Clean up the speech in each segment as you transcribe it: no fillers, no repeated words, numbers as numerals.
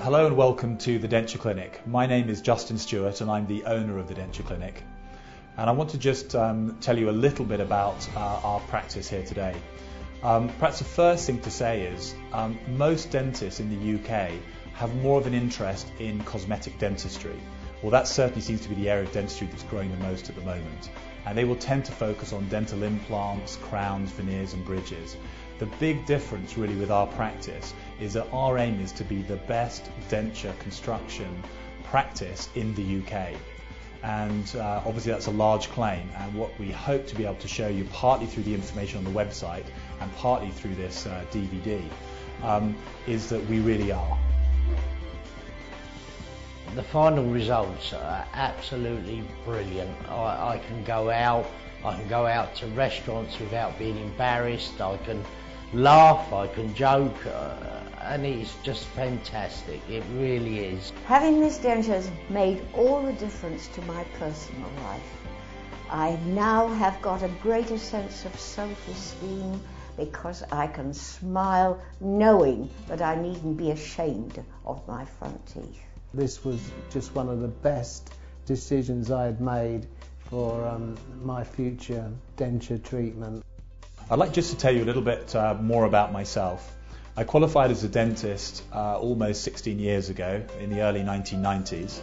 Hello and welcome to the Denture Clinic. My name is Justin Stewart and I'm the owner of the Denture Clinic. And I want to just tell you a little bit about our practice here today. Perhaps the first thing to say is most dentists in the UK have more of an interest in cosmetic dentistry. Well, that certainly seems to be the area of dentistry that's growing the most at the moment. And they will tend to focus on dental implants, crowns, veneers and bridges. The big difference really with our practice is that our aim is to be the best denture construction practice in the UK. And obviously that's a large claim, and what we hope to be able to show you partly through the information on the website and partly through this DVD is that we really are. The final results are absolutely brilliant. I can go out to restaurants without being embarrassed, I can laugh, I can joke, and it's just fantastic, it really is. Having this denture has made all the difference to my personal life. I now have got a greater sense of self-esteem because I can smile knowing that I needn't be ashamed of my front teeth. This was just one of the best decisions I had made for my future denture treatment. I'd like just to tell you a little bit more about myself. I qualified as a dentist almost 16 years ago in the early 1990s,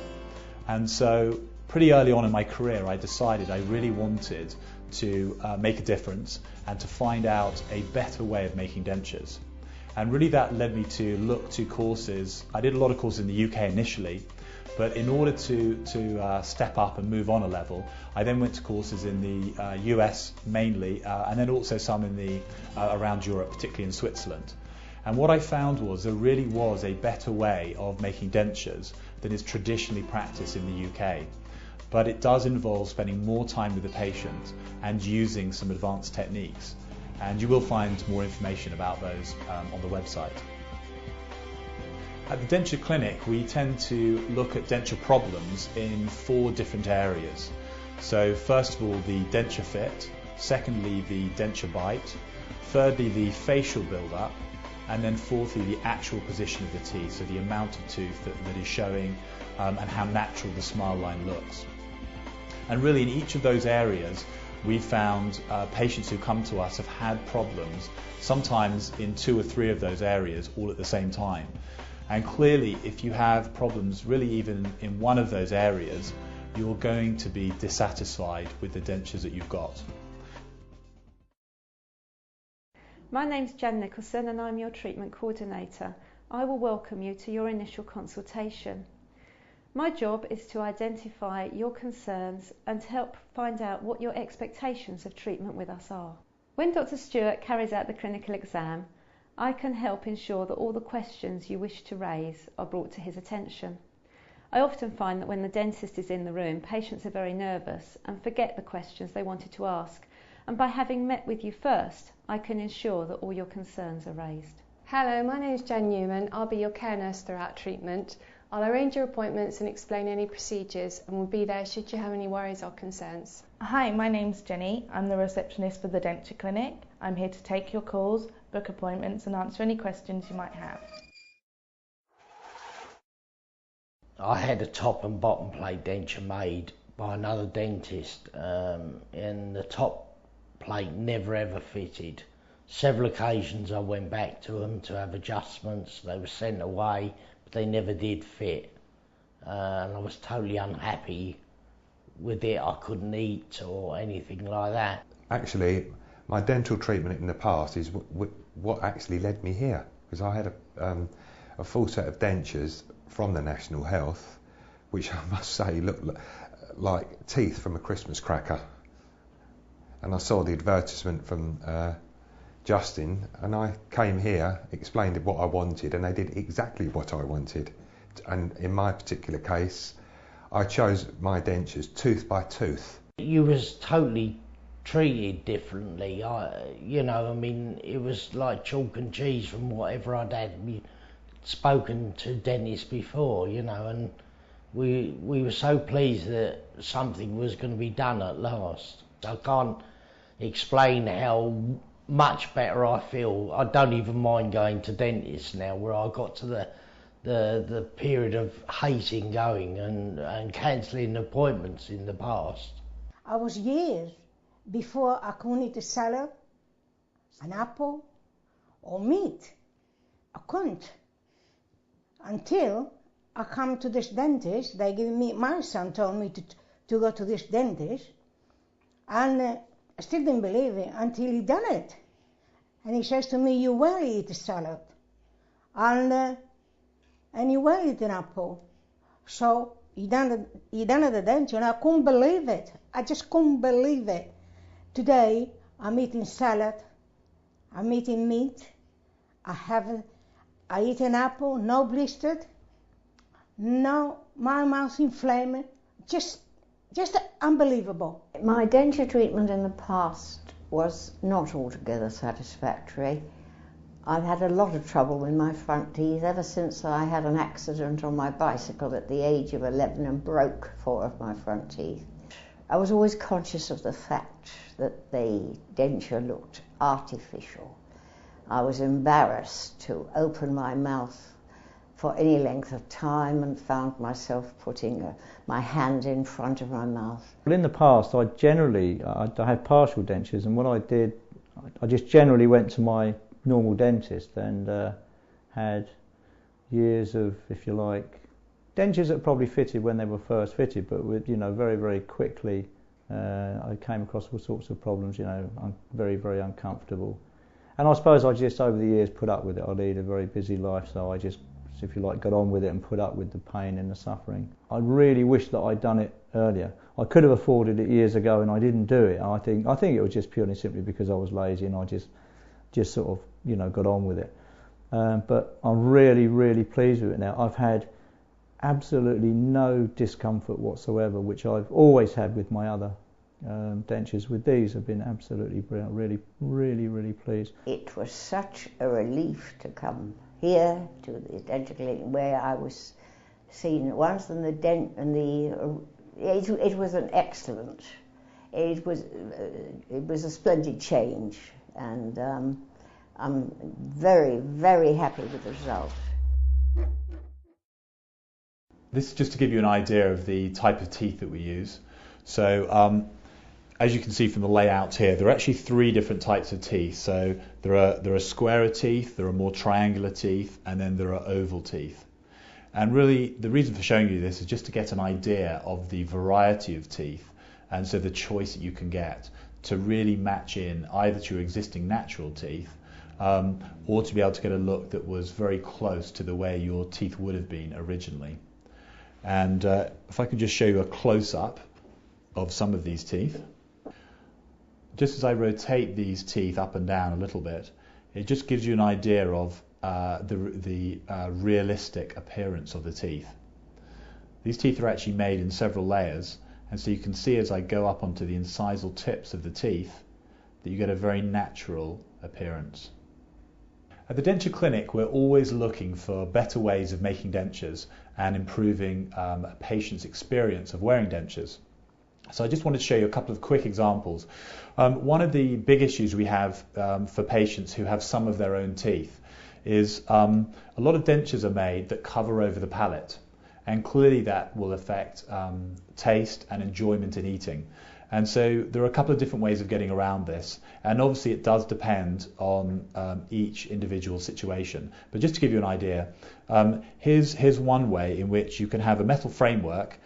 and so pretty early on in my career I decided I really wanted to make a difference and to find out a better way of making dentures. And really that led me to look to courses. I did a lot of courses in the UK initially, but in order to step up and move on a level, I then went to courses in the US mainly, and then also some in the around Europe, particularly in Switzerland. And what I found was there really was a better way of making dentures than is traditionally practiced in the UK. But it does involve spending more time with the patient and using some advanced techniques. And you will find more information about those on the website. At the Denture Clinic, we tend to look at denture problems in 4 different areas. So first of all, the denture fit, secondly, the denture bite, thirdly, the facial build-up, and then fourthly, the actual position of the teeth, so the amount of tooth that is showing and how natural the smile line looks. And really in each of those areas, we found patients who come to us have had problems, sometimes in 2 or 3 of those areas all at the same time. And clearly, if you have problems really even in one of those areas, you're going to be dissatisfied with the dentures that you've got. My name's Jan Nicholson and I'm your treatment coordinator. I will welcome you to your initial consultation. My job is to identify your concerns and to help find out what your expectations of treatment with us are. When Dr. Stewart carries out the clinical exam, I can help ensure that all the questions you wish to raise are brought to his attention. I often find that when the dentist is in the room, patients are very nervous and forget the questions they wanted to ask, and by having met with you first, I can ensure that all your concerns are raised. Hello, my name is Jen Newman. I'll be your care nurse throughout treatment. I'll arrange your appointments and explain any procedures, and will be there should you have any worries or concerns. Hi, my name's Jenny. I'm the receptionist for the Denture Clinic. I'm here to take your calls, book appointments and answer any questions you might have. I had a top and bottom plate denture made by another dentist, and the top plate never ever fitted. Several occasions I went back to them to have adjustments. They were sent away, but they never did fit. And I was totally unhappy with it. I couldn't eat or anything like that. Actually, my dental treatment in the past is what actually led me here, because I had a full set of dentures from the National Health, which I must say looked like teeth from a Christmas cracker. And I saw the advertisement from Justin, and I came here, explained what I wanted, and they did exactly what I wanted. And in my particular case, I chose my dentures tooth by tooth. You was totally treated differently. It was like chalk and cheese from whatever I'd had spoken to dentists before, and we were so pleased that something was going to be done at last. I can't explain how much better I feel. I don't even mind going to dentists now, where I got to the period of hating going and cancelling appointments in the past. I was years before I could eat a salad, an apple, or meat. I couldn't. Until I come to this dentist. My son told me to go to this dentist, and I still didn't believe it until he done it. And he says to me, "You will eat a salad, and you will eat an apple." So he done it at the dentist, and I couldn't believe it. I just couldn't believe it. Today I'm eating salad, I'm eating meat, I eat an apple, no blistered, no my mouth inflamed, just unbelievable. My denture treatment in the past was not altogether satisfactory. I've had a lot of trouble with my front teeth ever since I had an accident on my bicycle at the age of 11 and broke 4 of my front teeth. I was always conscious of the fact that the denture looked artificial. I was embarrassed to open my mouth for any length of time and found myself putting my hand in front of my mouth. Well, in the past, I had partial dentures, and what I did, I just generally went to my normal dentist and had years of, if you like, dentures that probably fitted when they were first fitted, but with, very, very quickly I came across all sorts of problems, very, very uncomfortable. And I suppose I just over the years put up with it. I lead a very busy life, so I just, if you like, got on with it and put up with the pain and the suffering. I really wish that I'd done it earlier. I could have afforded it years ago and I didn't do it. I think it was just purely simply because I was lazy and I just sort of, got on with it. But I'm really, really pleased with it now. I've had absolutely no discomfort whatsoever, which I've always had with my other dentures. With these, I've been absolutely brilliant. Really, really, really pleased. It was such a relief to come here to the Denture Clinic, where I was seen once, and it was an excellent. It was a splendid change, and I'm very, very happy with the result. This is just to give you an idea of the type of teeth that we use. So as you can see from the layout here, there are actually 3 different types of teeth. So there are squarer teeth, there are more triangular teeth, and then there are oval teeth. And really the reason for showing you this is just to get an idea of the variety of teeth, and so the choice that you can get to really match in either to your existing natural teeth or to be able to get a look that was very close to the way your teeth would have been originally. And if I could just show you a close-up of some of these teeth. Just as I rotate these teeth up and down a little bit, it just gives you an idea of the realistic appearance of the teeth. These teeth are actually made in several layers, and so you can see as I go up onto the incisal tips of the teeth that you get a very natural appearance. At the Denture Clinic, we're always looking for better ways of making dentures and improving a patient's experience of wearing dentures. So I just wanted to show you a couple of quick examples. One of the big issues we have for patients who have some of their own teeth is a lot of dentures are made that cover over the palate, and clearly that will affect taste and enjoyment in eating. And so there are a couple of different ways of getting around this, and obviously it does depend on each individual situation. But just to give you an idea, here's one way in which you can have a metal framework